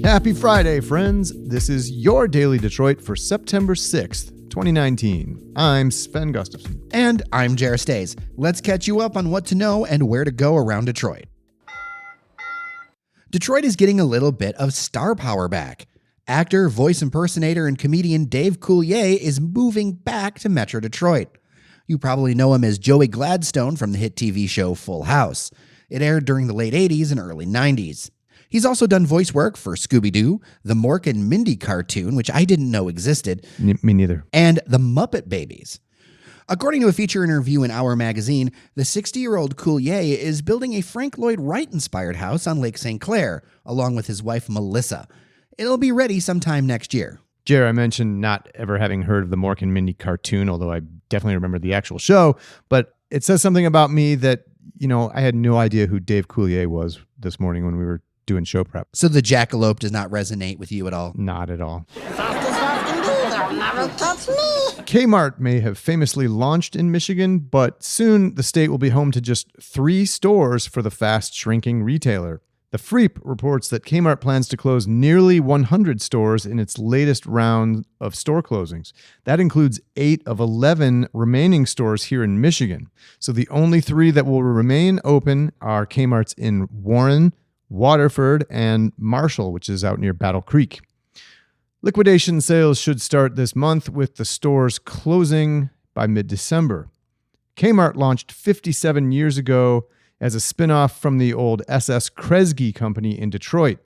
Happy Friday, friends. This is your Daily Detroit for September 6th, 2019. I'm Sven Gustafson. And I'm Jarrah Stays. Let's catch you up on what to know and where to go around Detroit. Detroit is getting a little bit of star power back. Actor, voice impersonator, and comedian Dave Coulier is moving back to Metro Detroit. You probably know him as Joey Gladstone from the hit TV show Full House. It aired during the late 80s and early 90s. He's also done voice work for Scooby-Doo, the Mork and Mindy cartoon, which I didn't know existed. Me neither. And the Muppet Babies. According to a feature interview in Hour magazine, the 60-year-old Coulier is building a Frank Lloyd Wright-inspired house on Lake St. Clair, along with his wife Melissa. It'll be ready sometime next year. Jarrah, I mentioned not ever having heard of the Mork and Mindy cartoon, although I definitely remember the actual show. But it says something about me that, I had no idea who Dave Coulier was this morning when we were doing show prep. So the jackalope does not resonate with you at all? Not at all. Fast as fast can be, they'll never catch me. KMart may have famously launched in Michigan, but soon the state will be home to just 3 stores for the fast-shrinking retailer. The Freep reports that Kmart plans to close nearly 100 stores in its latest round of store closings. That includes 8 of 11 remaining stores here in Michigan. So the only 3 that will remain open are Kmart's in Warren, Waterford, and Marshall, which is out near Battle Creek. Liquidation sales should start this month, with the stores closing by mid-December. Kmart launched 57 years ago as a spin-off from the old SS Kresge company in Detroit.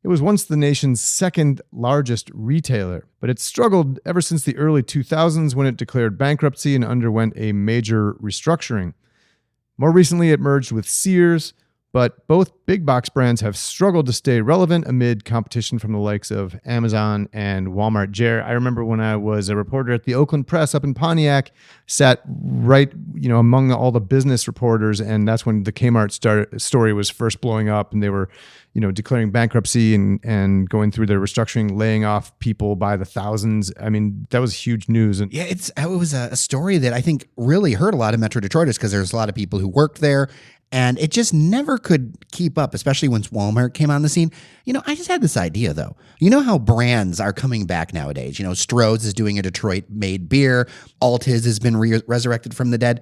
It was once the nation's second largest retailer, but it struggled ever since the early 2000s when it declared bankruptcy and underwent a major restructuring. More recently, it merged with Sears, but both big box brands have struggled to stay relevant amid competition from the likes of Amazon and Walmart. Jarrah, I remember when I was a reporter at the Oakland Press up in Pontiac, sat right, among all the business reporters, and that's when the Kmart story was first blowing up, and they were, declaring bankruptcy and going through their restructuring, laying off people by the thousands. I mean, that was huge news. And yeah, it was a story that I think really hurt a lot of Metro Detroiters because there's a lot of people who worked there. And it just never could keep up, especially once Walmart came on the scene. I just had this idea, though. You know how brands are coming back nowadays? Stroh's is doing a Detroit-made beer. Altis has been resurrected from the dead.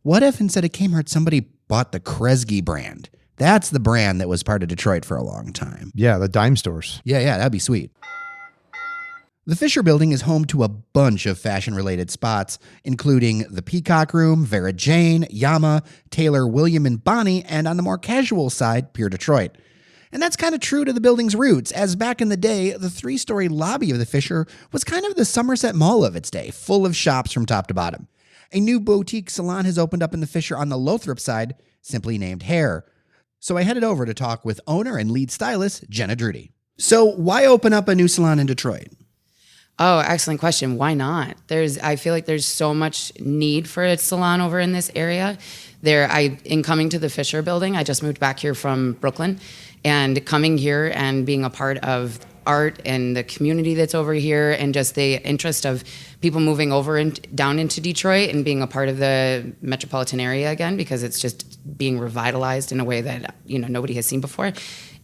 What if instead of Kmart, somebody bought the Kresge brand? That's the brand that was part of Detroit for a long time. Yeah, the dime stores. Yeah, that'd be sweet. The Fisher Building is home to a bunch of fashion-related spots, including the Peacock Room, Vera Jane, Yama, Taylor, William, and Bonnie, and on the more casual side, Pure Detroit. And that's kind of true to the building's roots, as back in the day, the 3-story lobby of the Fisher was kind of the Somerset Mall of its day, full of shops from top to bottom. A new boutique salon has opened up in the Fisher on the Lothrop side, simply named Hair. So I headed over to talk with owner and lead stylist, Jenna Drudi. So why open up a new salon in Detroit? Oh, excellent question. Why not? I feel like there's so much need for a salon over in this area. In coming to the Fisher Building, I just moved back here from Brooklyn, and coming here and being a part of art and the community that's over here, and just the interest of people moving over and down into Detroit and being a part of the metropolitan area again, because it's just being revitalized in a way that nobody has seen before.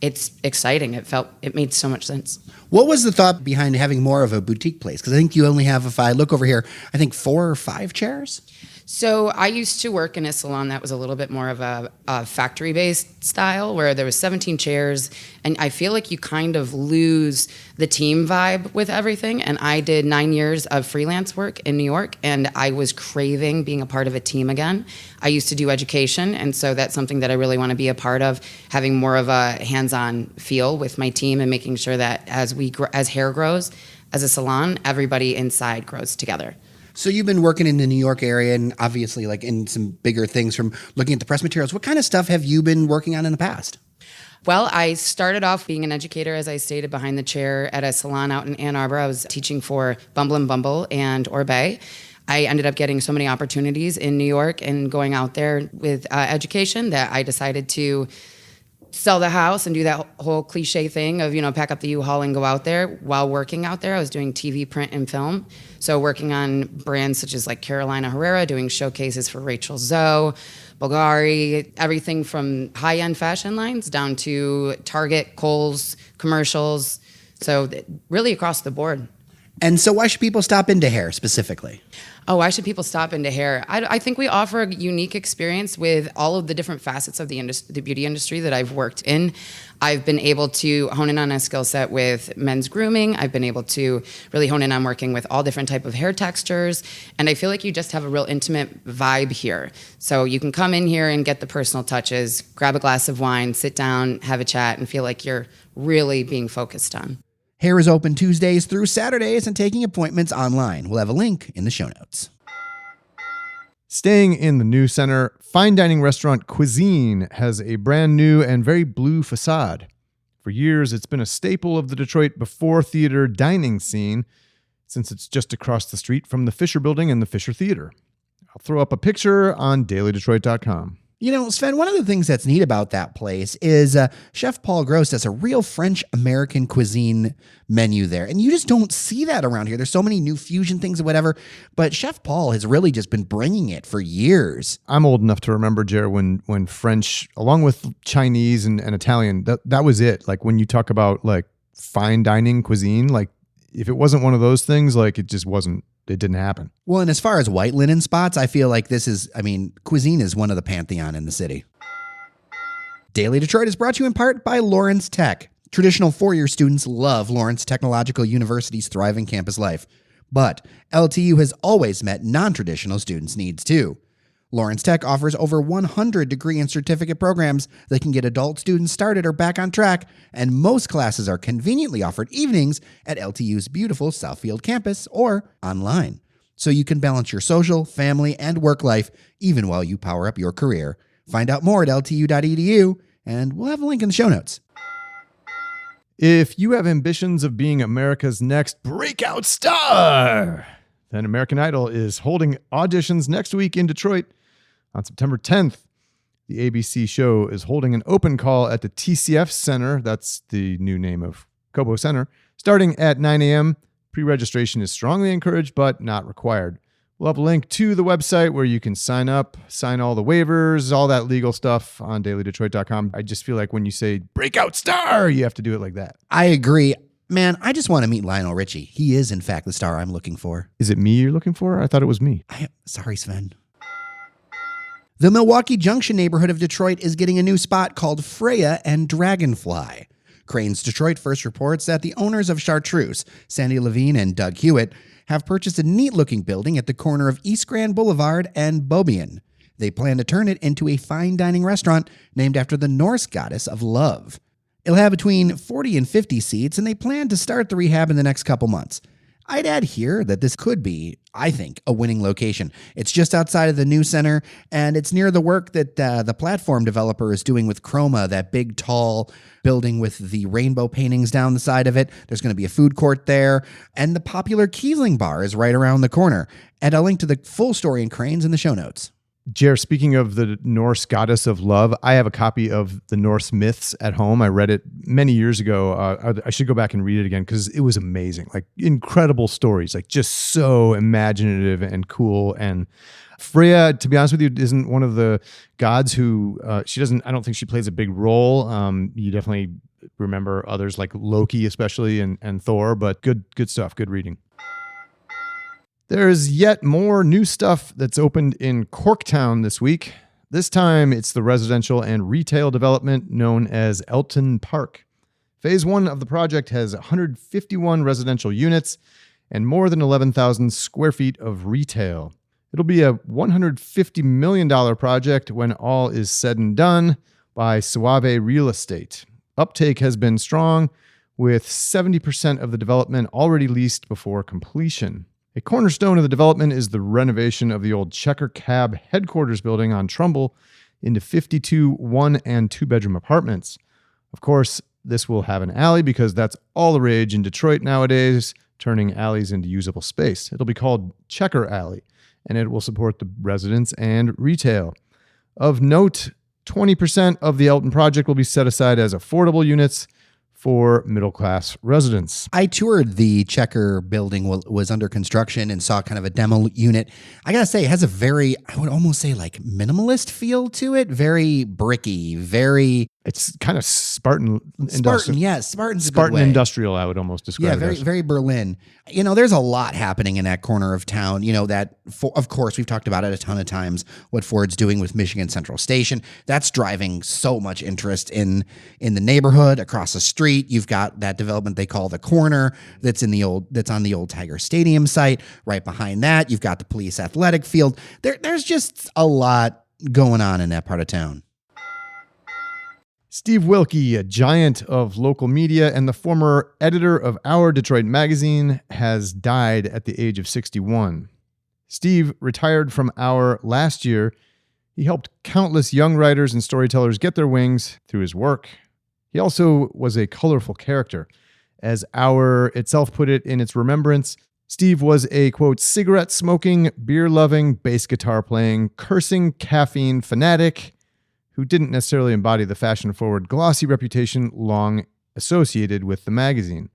It's exciting. It made so much sense. What was the thought behind having more of a boutique place? Because I think you only have, if I look over here, I think 4 or 5 chairs? So I used to work in a salon that was a little bit more of a factory-based style, where there was 17 chairs, and I feel like you kind of lose the team vibe with everything. And I did 9 years of freelance work in New York, and I was craving being a part of a team again. I used to do education, and so that's something that I really want to be a part of, having more of a hands-on feel with my team and making sure that as hair grows, as a salon, everybody inside grows together. So you've been working in the New York area and obviously like in some bigger things from looking at the press materials. What kind of stuff have you been working on in the past? Well, I started off being an educator, as I stated, behind the chair at a salon out in Ann Arbor. I was teaching for Bumble and Bumble and Orbet. I ended up getting so many opportunities in New York and going out there with education that I decided to sell the house and do that whole cliche thing of, pack up the U-Haul and go out there. While working out there, I was doing TV, print, and film. So working on brands such as like Carolina Herrera, doing showcases for Rachel Zoe, Bulgari, everything from high-end fashion lines down to Target, Kohl's, commercials. So really across the board. And so why should people stop into hair specifically? Oh, why should people stop into hair? I think we offer a unique experience with all of the different facets of the beauty industry that I've worked in. I've been able to hone in on a skill set with men's grooming. I've been able to really hone in on working with all different type of hair textures. And I feel like you just have a real intimate vibe here. So you can come in here and get the personal touches, grab a glass of wine, sit down, have a chat, and feel like you're really being focused on. Hair is open Tuesdays through Saturdays and taking appointments online. We'll have a link in the show notes. Staying in the new center, fine dining restaurant Cuisine has a brand new and very blue facade. For years, it's been a staple of the Detroit before theater dining scene, since it's just across the street from the Fisher Building and the Fisher Theater. I'll throw up a picture on dailydetroit.com. You know, Sven, one of the things that's neat about that place is Chef Paul Gross does a real French-American cuisine menu there. And you just don't see that around here. There's so many new fusion things and whatever. But Chef Paul has really just been bringing it for years. I'm old enough to remember, Jared, when French, along with Chinese and Italian, that was it. Like when you talk about like fine dining cuisine, like if it wasn't one of those things, like it just wasn't. It didn't happen. Well, and as far as white linen spots, I feel like Cuisine is one of the pantheon in the city. Daily Detroit is brought to you in part by Lawrence Tech. Traditional four-year students love Lawrence Technological University's thriving campus life. But LTU has always met non-traditional students' needs too. Lawrence Tech offers over 100 degree and certificate programs that can get adult students started or back on track, and most classes are conveniently offered evenings at LTU's beautiful Southfield campus or online. So you can balance your social, family, and work life even while you power up your career. Find out more at ltu.edu, and we'll have a link in the show notes. If you have ambitions of being America's next breakout star, then American Idol is holding auditions next week in Detroit. On September 10th, the ABC show is holding an open call at the TCF Center. That's the new name of Cobo Center. Starting at 9 a.m., pre-registration is strongly encouraged, but not required. We'll have a link to the website where you can sign up, sign all the waivers, all that legal stuff on dailydetroit.com. I just feel like when you say breakout star, you have to do it like that. I agree. Man, I just want to meet Lionel Richie. He is, in fact, the star I'm looking for. Is it me you're looking for? I thought it was me. Sorry, Sven. The Milwaukee Junction neighborhood of Detroit is getting a new spot called Freya and Dragonfly. Cranes Detroit first reports that the owners of Chartreuse, Sandy Levine and Doug Hewitt, have purchased a neat-looking building at the corner of East Grand Boulevard and Bobian. They plan to turn it into a fine dining restaurant named after the Norse goddess of love. It'll have between 40 and 50 seats, and they plan to start the rehab in the next couple months. I'd add here that this could be, I think, a winning location. It's just outside of the new center, and it's near the work that the platform developer is doing with Chroma, that big, tall building with the rainbow paintings down the side of it. There's going to be a food court there, and the popular Kiesling bar is right around the corner. And I'll link to the full story in Cranes in the show notes. Jer, speaking of the Norse goddess of love, I have a copy of the Norse myths at home. I read it many years ago. I should go back and read it again because it was amazing. Like incredible stories, like just so imaginative and cool. And Freya, to be honest with you, isn't one of the gods who she doesn't. I don't think she plays a big role. You definitely remember others like Loki, especially, and Thor. But good stuff. Good reading. There's yet more new stuff that's opened in Corktown this week. This time, it's the residential and retail development known as Elton Park. Phase 1 of the project has 151 residential units and more than 11,000 square feet of retail. It'll be a $150 million project when all is said and done by Suave Real Estate. Uptake has been strong, with 70% of the development already leased before completion. A cornerstone of the development is the renovation of the old Checker Cab headquarters building on Trumbull into 52 one- and two-bedroom apartments. Of course, this will have an alley because that's all the rage in Detroit nowadays, turning alleys into usable space. It'll be called Checker Alley, and it will support the residents and retail. Of note, 20% of the Elton project will be set aside as affordable units for middle-class residents. I toured the Checker building was under construction and saw kind of a demo unit. I gotta say, it has a very, I would almost say like minimalist feel to it. Very bricky, very... It's kind of Spartan Spartan, yes. Spartan's a good Spartan way. industrial, I would almost describe it very, as. very Berlin. You know, there's a lot happening in that corner of town. You know, that, of course, we've talked about it a ton of times, what Ford's doing with Michigan Central Station. That's driving so much interest in the neighborhood. Across the street, you've got that development they call the Corner that's on the old Tiger Stadium site. Right behind that, you've got the police athletic field. There's just a lot going on in that part of town. Steve Wilke, a giant of local media and the former editor of Hour Detroit magazine, has died at the age of 61. Steve retired from Hour last year. He helped countless young writers and storytellers get their wings through his work. He also was a colorful character. As Hour itself put it in its remembrance, Steve was a, quote, cigarette-smoking, beer-loving, bass guitar-playing, cursing, caffeine fanatic who didn't necessarily embody the fashion-forward, glossy reputation long associated with the magazine.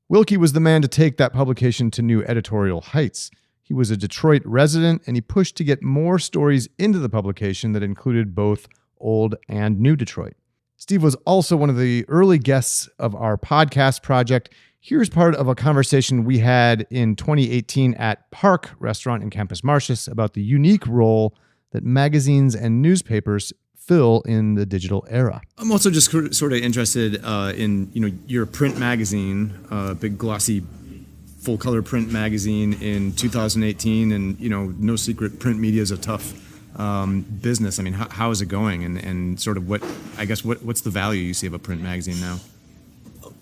Wilkie was the man to take that publication to new editorial heights. He was a Detroit resident, and he pushed to get more stories into the publication that included both old and new Detroit. Steve was also one of the early guests of our podcast project. Here's part of a conversation we had in 2018 at Park Restaurant in Campus Martius about the unique role that magazines and newspapers fill in the digital era. I'm also just sort of interested in, your print magazine, big glossy full color print magazine in 2018, and no secret, print media is a tough business. I mean, how is it going, and sort of what's the value you see of a print magazine now?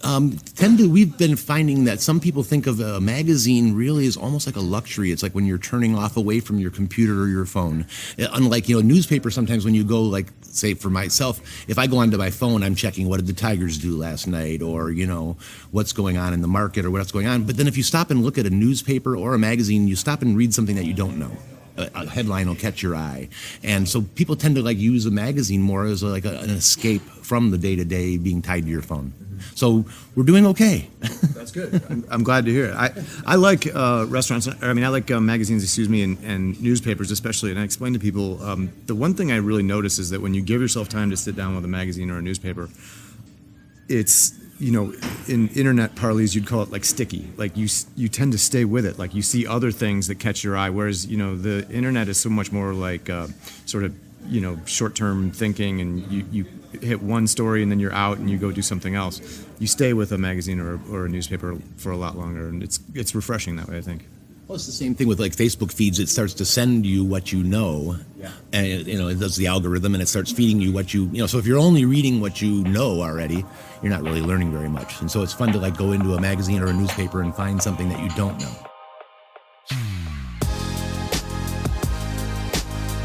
We've been finding that some people think of a magazine really as almost like a luxury. It's like when you're turning off away from your computer or your phone. Unlike, a newspaper, sometimes when you go, like, say for myself, if I go onto my phone, I'm checking what did the Tigers do last night, or, what's going on in the market or what's going on. But then if you stop and look at a newspaper or a magazine, you stop and read something that you don't know. A headline will catch your eye. And so people tend to use a magazine more as an escape from the day-to-day being tied to your phone. So we're doing okay. That's good. I'm glad to hear it. I like restaurants. I like magazines, and newspapers especially. And I explain to people, the one thing I really notice is that when you give yourself time to sit down with a magazine or a newspaper, it's, in internet parlance, you'd call it like sticky. Like you tend to stay with it. Like you see other things that catch your eye. Whereas, the internet is so much more like sort of, short-term thinking, and you hit one story and then you're out and you go do something else. You stay with a magazine or a newspaper for a lot longer, and it's refreshing that way, I think. Well, it's the same thing with Facebook feeds. It starts to send you what you know, and it does the algorithm, and it starts feeding you what you So if you're only reading what you know already, you're not really learning very much. And so it's fun to go into a magazine or a newspaper and find something that you don't know.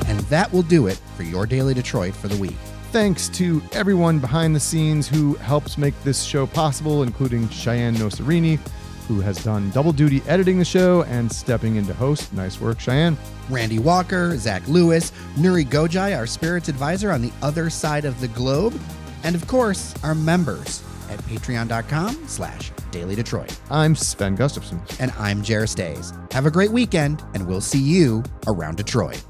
And that will do it for your Daily Detroit for the week. Thanks to everyone behind the scenes who helps make this show possible, including Cheyenne Nosarini, who has done double duty editing the show and stepping into host. Nice work, Cheyenne. Randy Walker, Zach Lewis, Nuri Gojai, our spirits advisor on the other side of the globe, and of course, our members at patreon.com/Daily Detroit. I'm Sven Gustafson. And I'm Jairus Days. Have a great weekend, and we'll see you around Detroit.